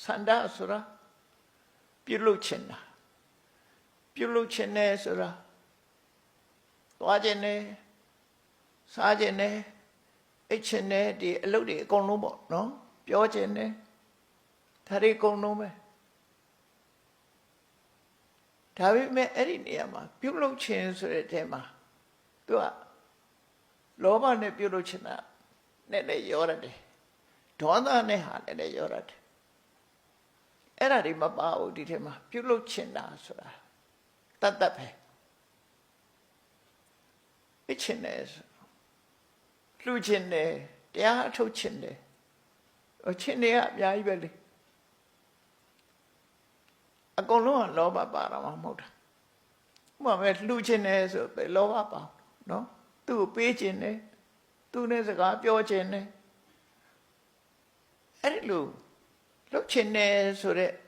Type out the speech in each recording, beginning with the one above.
Sanda Sura Puluchina Puluchine Sura Wajene Sajene Echene di Eludi Konumo, no? Piogene Tari Konume Tavi me Eriniama Puluchin Suretema Tua Loba ne Puluchina Nede Yorade Dona Neha Nede Yorade Era di Mabao di Tema Puluchina Sura Tatape Echines Lucine, they are two chinde. Or chinde up Yaibeli. A golo and loba barama motor. Mamma Lucines of the loba bar, no? 2 page in it, 2 days ago, your chine. Erilu, look chine so that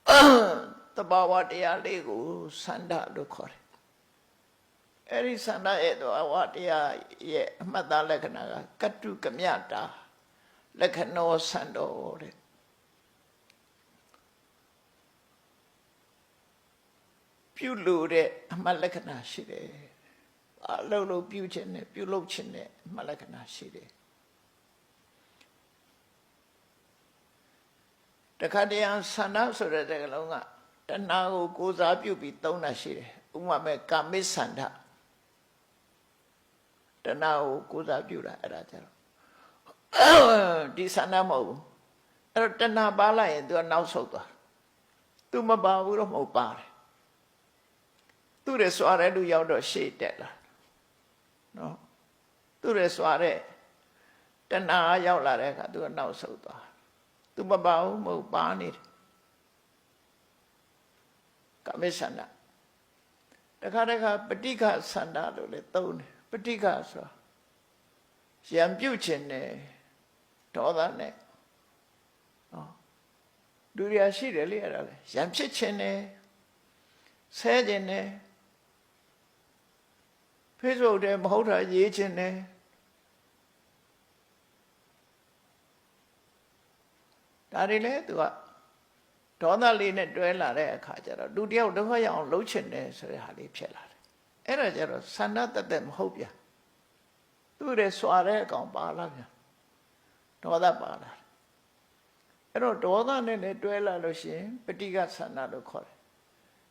the bawa de Alego, Sanda Lucor. Eri Sanda Edo, what ye, Mother Lekana, Katu Kamiata, Lekano Sando. Pulude, Malakana Shide, a lolo butine, Pulocine, Malakana Shide. The Kadian Sana so that the longa, the now goes up you be Dona Shide, Umame Kamis Sanda. The now goes up you at This anamo. The Nabala into a now soda. To Mabau Mopar. To the soiree do yonder shade that. No. To the soiree. The na yaula to a now soda. To Mabau Mopani. Kamisana. The Karaka Patika Sanda to the tone. Patika so. Siam Puchin, Todane. Do you see the little? Siam Chichene, Sedene, Piso de Mota Yechene. Darile to a Donna Lina Duella Kajara. Do you know why on Lucene, so Hali Pella? Erajero, Sanata them hope ya. Do the soiree gone Balaga. Toda Bala. Ero Doda ne duella Lucien, Petiga Sana lo call it.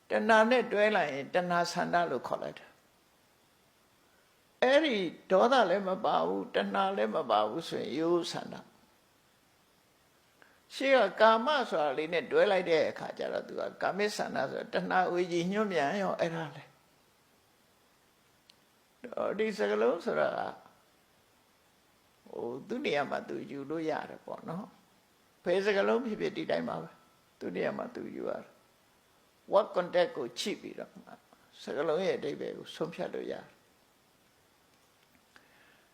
The Nane duella in Dana Sana lo call it. Eri Doda lema bau, Dana lema bau, so you Sana. She a Kama so a line duella de Kajara to a Kamisana, Dana Uji Numia or Erale. These are alone, sir. Oh, Duniama do you do yard upon, no? Pays a galom, he did time out. Duniama do you are. What contact go cheap it up? Sagaloe, they will some shadow yard.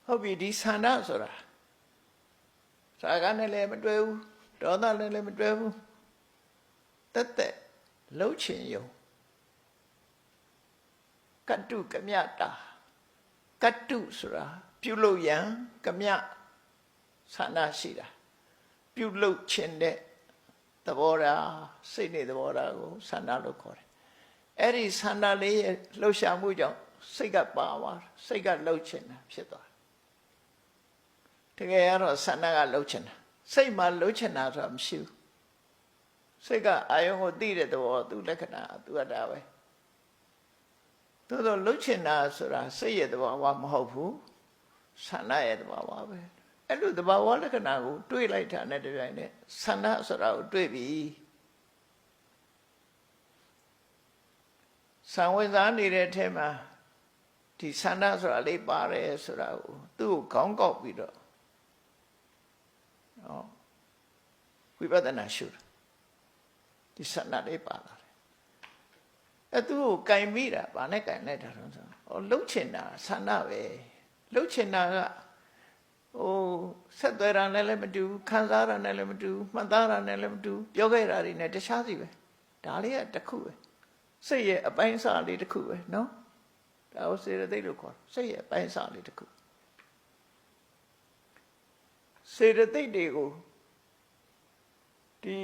How be this hand out, sir? Sagana lemon 12, Donna lemon 12. That low chin you. Katu Kamiata. Katu Sura. Pulo yang, Kamya, Sana Sida. Pulo Chende, the Bora, Sydney the Bora, Sana Locore. Eri Sana Lee, Losha Mujo, Siga Bawa, Siga Lochin, Shito. Together, Sana Lochin. Say my Lochin out of shoe. Siga, I almost did the war to Lekana, to a dawe. To the Lucina Sura, say it about one hope. Sana at Bawa. And do the Bawa Lekana, do it like that. Sana Sura, do it. Some was unneeded him. The Sana Sura, lay bare Sura, do Congo widow. Oh, we better not shoot. The Sana lay bare. A two kind mira, Baneka and letter. Or Lucina, Sana way. Lucina, oh, Sadara and element do, Kanzara and element do, Mandara and element do, Yogera in a Deshazi. Dalia the Kue. Say a pine solid the Kue, no? I was there they look on. Say a pine solid the Kue. Say that they go. ဒီ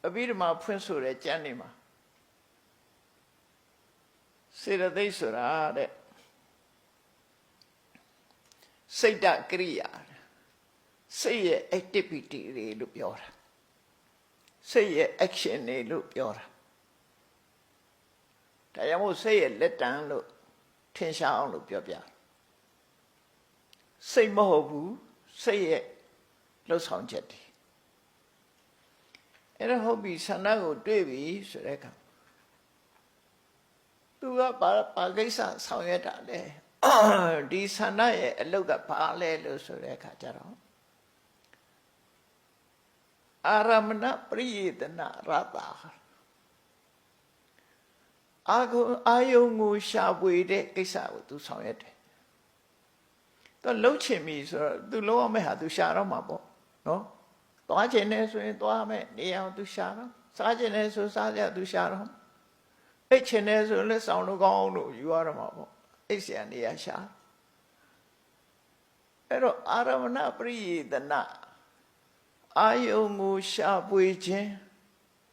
အဘိဓမ္မာဖွင့်ဆိုတဲ့ကျမ်းနေမှာစေတသိက်ဆိုတာတဲ့စိတ်တကရိယာစိတ်ရဲ့ activity တွေလို့ပြောတာစိတ်ရဲ့ action တွေလို့ပြောတာဒါကြောင့်မို့စိတ်ရဲ့လက်တံလို့ထင်ရှားအောင်လို့ပြောပြစိတ်မဟုတ်ဘူးစိတ်ရဲ့လှုပ်ဆောင်ချက်တွေအဲ့ဒါဟုတ်ပြီဆန္ဒကိုတွေ့ပြီဆိုတဲ့အခါသူကဘာကိစ္စဆောင်ရွက်တာလဲဒီဆန္ဒရဲ့အလုပ်ကဘာလဲလို့ဆိုတဲ့အခါကျတော့အာရမဏပရိယေတနာရတာအာယုံကိုရှာဖွေတဲ့ကိစ္စကိုသူဆောင်ရွက်တယ်သူလှုပ်ချင်ပြီဆိုတော့သူလှုပ်အောင်မဲ့ဟာသူရှာတော့မှာပေါ့နော်သွားချင်တယ်ဆိုရင်သွားမယ်နေအောင်သူရှာတော့စားချင်တယ်ဆိုစားကြသူရှာတော့အိတ်ချင်တယ်ဆိုလည်းစောင်းလို့ကောင်းလို့ယူရတော့မှာပေါ့အိတ်ဆရာနေရာရှာအဲ့တော့အာရမဏပရိယေတနာအာယုံကိုရှာဖွေခြင်း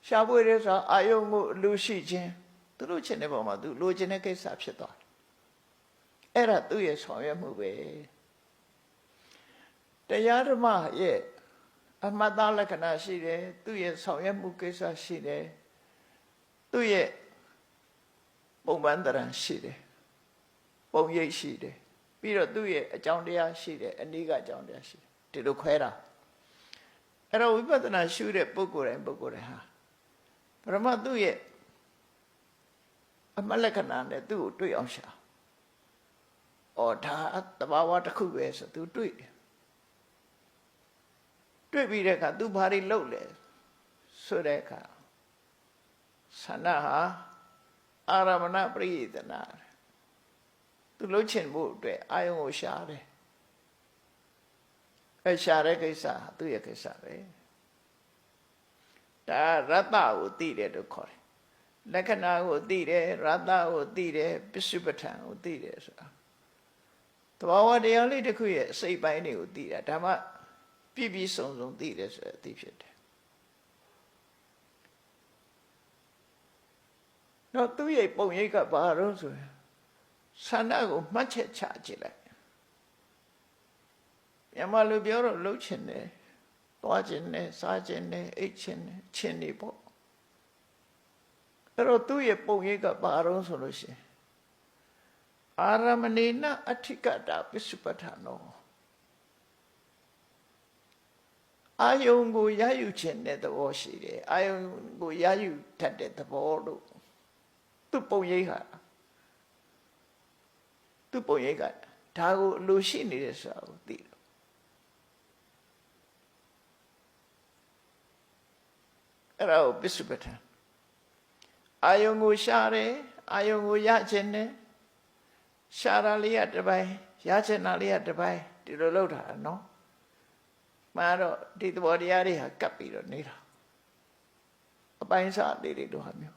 ရှာဖွေတဲ့ဆိုအာယုံကိုလူရှိခြင်းသူတို့ချင်တဲ့ပုံမှာသူလိုချင်တဲ့ကိစ္စဖြစ်သွားတယ်အဲ့ဒါသူ့ရဲ့ဆောင်ရွက်မှုပဲတရားဓမ္မရဲ့အမှတ်သားလက္ခဏာရှိတယ်သူ့ရဲ့ဆောင်ရွက်မှုကိစ္စရှိတယ်သူ့ရဲ့ပုံပန်းတရံရှိတယ်ပုံရိပ်ရှိတယ်ပြီးတော့သူ့ရဲ့အကြောင်းတရားရှိတယ်အနိကအကြောင်းတရားရှိတယ်ဒီလိုခွဲတာအဲ့တော့ဝိပဿနာရှုတဲ့ပုဂ္ဂိုလ်တိုင်းဟာပရမသူ့ရဲ့အမှတ်လက္ခဏာနဲ့သူ့ကိုတွေ့အောင်ရှာ။အော်ဒါတဘာဝတစ်ခုပဲဆိုသူတွေ့တယ်။တွေ့ပြီးတဲ့အခါသူဘာတွေလုပ်လဲဆိုတဲ့အခါဆန္ဒဟာအာရမဏပရိယေတနာသူလှုပ်ချင်ဖို့အတွက်အာယုံကိုရှာတယ်။အဲရှာတဲ့ကိစ္စသူ့ရဲ့ကိစ္စပဲ။ဒါရတ္တကိုသိတယ်လို့ခေါ်တယ်။လက္ခဏာကိုသိတယ်ရတ္တကိုသိတယ်ပစ္စုပ္ပထံကိုသိတယ်ဆိုတာသဘာဝတရားလေးတစ်ခုရဲ့အစိတ်ပိုင်းတွေကိုသိတာဒါမှပြည့်ပြည့်စုံစုံသိတယ်ဆိုတဲ့အသိဖြစ်တယ်တော့သူ့ရဲ့ပုံရိပ်ကဘာလို့ဆိုရင်ဆန္ဒကိုမှတ်ချက်ချကြည့်လိုက်မြန်မာလူပြောတော့လှုပ်ချင်တယ်သွားချင်တယ်စားချင်တယ်အိတ်ချင်တယ်ချင်နေပေါ့အဲ့တော့သူ့ရဲ့ပုံရိပ်ကဘာလို့ဆိုလို့ရှိရင်အာရမဏေနအဋ္ဌိကတာပစ္စုပ္ပထာနောအာယုံကိုရယူခြင်းတဲ့သဘောရှိတယ်အာယုံကိုရယူတတ်တဲ့သဘောလို့သူ့ပုံရိပ်ဟာသူ့ပုံရိပ်ကဒါကိုအလိုရှိနေတယ်ဆိုတာကိုသိတယ်အဲ့ဒါကိုပစ္စုပ္ပထာအာယုံကိုရှာတယ်အာယုံကိုရခြင်းနဲ့ရှာတာလေးကတစ်ပိုင်းရချင်တာလေးကတစ်ပိုင်းဒီလိုလုပ်တာနော်မှန်တော့ဒီသဘောတရားတွေဟာကပ်ပြီးတော့နေတာအပိုင်းစားလေးတွေလိုဟာမျိုး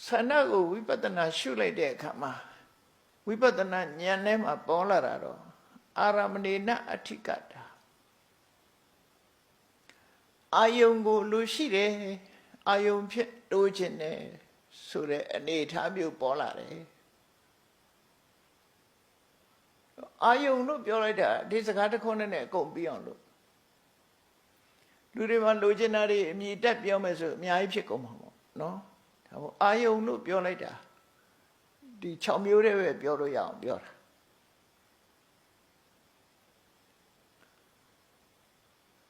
ဆန္ဒကိုဝိပဿနာရှုလိုက်တဲ့အခါမှာဝိပဿနာဉာဏ်ထဲမှာပေါ်လာတာတော့အာရမဏေနအဋ္ဌိကတာအာယုံကိုလိုရှိတယ်အာယုံဖြစ်တိုးခြင်းနဲ့ဆိုတဲ့အနေအထားမျိုးပေါ်လာတယ်အာယုံလို့ပြောလိုက်တာဒီစကားတစ်ခုနဲ့အကုန်ပြီးအောင်လို့လူတွေမှာလိုချင်တာတွေအမြည်တက်ပြောမယ်ဆိုအများကြီးဖြစ်ကုန်မှာပေါ့နော်ဒါပေါ့အာယုံလို့ပြောလိုက်တာဒီ6မျိုးတည်းပဲပြောလို့ရအောင်ပြောတာ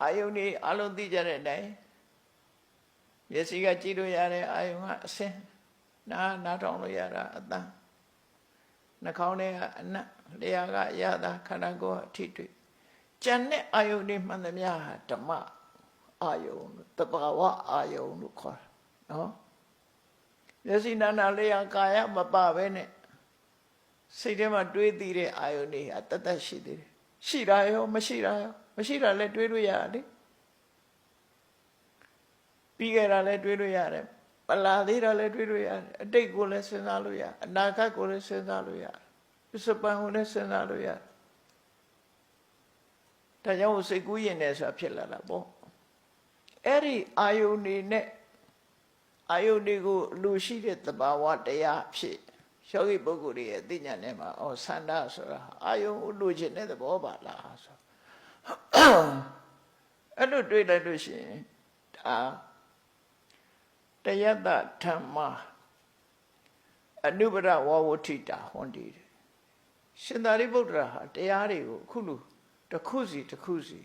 အာယုံนี่အလုံးသိကြတဲ့အတိုင်းမျက်စိကကြည့်လို့ရတဲ့အာယုံကအစင်းနားထောင်လို့ရတာအသံနှာခေါင်းထဲကအနတ်လျှာကရတာခန္ဓာကိုယ်အထိတွေ့ကြံတဲ့အာယုန်တွေမှန်သမျှဟာဓမ္မအာယုန်တဘာဝအာယုန်လို့ခေါ်တာနော်မျက်စိနာနာလျှာကာယမပပဲနဲ့စိတ်ထဲမှာတွေးသိတဲ့အာယုန်တွေအတတ်တတ်ရှိသေးတယ်ရှိတာရောမရှိတာရောမရှိတာလည်းတွေးလို့ရတယ်ပြီးခဲ့တာလည်းတွေးလို့ရတယ်ပလာသေးတာလည်းတွေးလို့ရတယ်အတိတ်ကိုလည်းစဉ်းစားလို့ရအနာဂတ်ကိုလည်းစဉ်းစားလို့ရပစ္စုပန်ကိုလည်းစဉ်းစားလို့ရဒါကြောင့်စိတ်ကူးရင်လည်းဆိုတာဖြစ်လာတာပေါ့ အဲ့ဒီအာယုန်နေနဲ့အာယုန်တွေကိုလူရှိတဲ့သဘာဝတရားဖြစ်ယောဂီပုဂ္ဂိုလ်တွေရဲ့အသိဉာဏ်နဲ့မှာဆန္ဒဆိုတာအာယုန်လူချင်းတဲ့သဘောပါလားဆိုအဲ့လိုတွေ့လိုက်လို့ရှိရင်ဒါတယတ္တဓမ္မအနုပရဝဝဋ္ဌိတာဟွန်ဒီရှင်သာရိပုတ္တရာဟာတရားတွေကိုအခုလိုတစ်ခုစီတစ်ခုစီ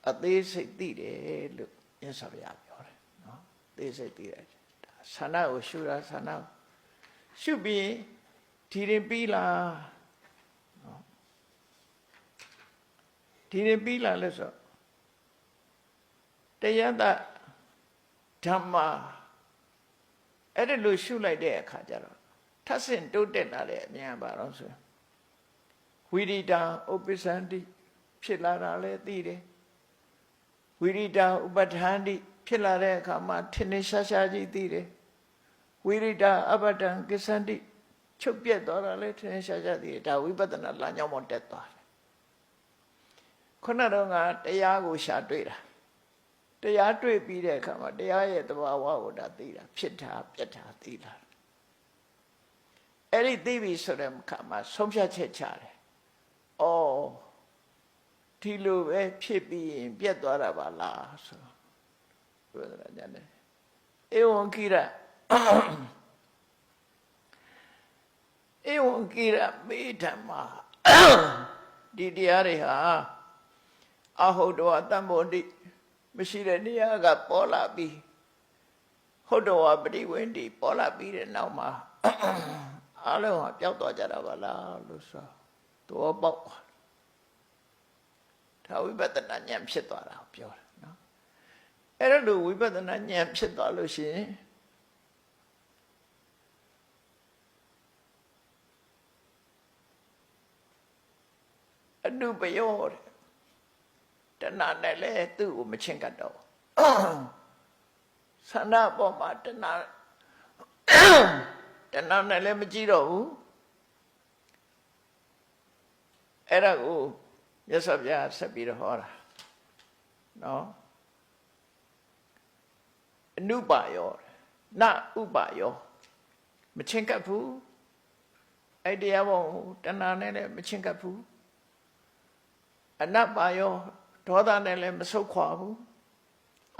အသေးစိတ်သိတယ်လို့မြတ်စွာဘုရားပြောတယ်နော်အသေးစိတ်သိတယ်ဒါဆန္ဒကိုရှုတာဆန္ဒရှုပြီးဒီရင်ပြီးလားနော်ဒီရင်ပြီးလားလို့ဆိုတယတ္တဓမ္မအဲ့ဒါလို့ရှုလိုက်တဲ့အခါကျတော့ထပ်ဆင့်တိုးတက်လာတဲ့အမြင်ပါတော့ဆိုဝိရိတာဥပ္ပစ္စန္တိဖြစ်လာတာလည်းသိတယ်ဝိရိတာဥပဋ္ဌာန္တိဖြစ်လာတဲ့အခါမှာထင်ထင်ရှားရှားကြီးသိတယ်ဝိရိတာအပဋ္ဌံကိစ္စန္တိချုပ်ပြတ်သွားတာလည်းထင်ထင်ရှားရှားသိတယ်ဒါဝိပဿနာလမ်းကြောင်းပေါ်တက်သွားတယ်ခုနတော့ကတရားကိုရှာတွေ့တာတရားတွေ့ပြီးတဲ့အခါမှာတရားရဲ့သဘာဝကိုဒါသိတာဖြစ်တာပြတ်တာသိလာအဲ့ဒီသိပြီဆိုတဲ့အခါမှာဆုံးဖြတ်ချက်ချတယ်။အော်ဒီလိုပဲဖြစ်ပြီးရင်ပြတ်သွားတာပါလားဆိုပြောတာကြတယ်။ဧဝံကိရမေဓမ္မာဒီတရားတွေဟာအဟုတ်တော်တမ္မောတိမရှိတဲ့နေရာကပေါ်လာပြီးဟုတ်တော်ပရိဝင်းတိပေါ်လာပြီးတဲ့နောက်မှာအလုံးဟာပျောက်သွားကြတာပါလားလို့ဆိုတော့ပေါက်ဒါဝိပဿနာဉာဏ်ဖြစ်သွားတာပြောတာနော်အဲ့ဒါလိုဝိပဿနာဉာဏ်ဖြစ်သွားလို့ရှိရင်အနုပယောတဏှာနဲ့လည်းသူ့ကိုမချင့်ကတ်တော့ဆန္ဒပေါ်မှာတဏှာနဲ့လည်းမကြည့်တော့ဘူးအဲ့ဒါကိုမြတ်စွာဘုရားဆက်ပြီးတော့ဟောတာနော်အနုပါယောနဥပါယောမချင့်ကပ်ဘူးအဲ့တရားပေါ်တဏှာနဲ့လည်းမချင့်ကပ်ဘူးအနပါယောဒေါသနဲ့လည်းမဆုတ်ခွာဘူး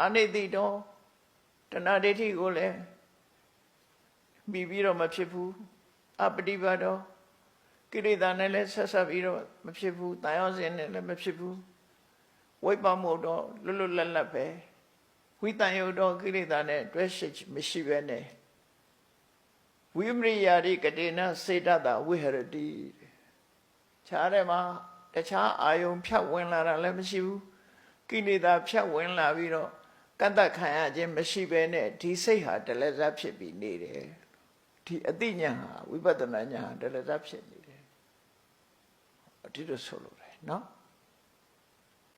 အနိတိတောတဏှာဒိဋ္ဌိကိုလည်းပြီးတော့မဖြစ်ဘူးအပฏิပတ်တော့ကိလေသာနဲ့လည်းဆက်ဆက်ပြီးတော့မဖြစ်ဘူးတန်ရောစဉ်နဲ့လည်းမဖြစ်ဘူးဝိပ္ပမုတ်တော့လွတ်လွတ်လပ်လပ်ပဲဝိတန်ယုတ်တော့ကိလေသာနဲ့တွဲရှိမရှိပဲနဲ့ဝိမရိယာရိကတိနစေတတဝိဟရတိခြားတယ်မှာတခြားအာယုံဖြတ်ဝင်လာတာလည်းမရှိဘူးကိလေသာဖြတ်ဝင်လာပြီးတော့ကတ္တခံရခြင်းမရှိပဲနဲ့ဒီစိတ်ဟာတလဇတ်ဖြစ်ပြီးနေတယ်ဒီအသိဉာဏ်ဟာဝိပဿနာဉာဏ်ဟာတလဇတ်ဖြစ်နေတယ်ဒီလိုဆိုလိုတယ်နော်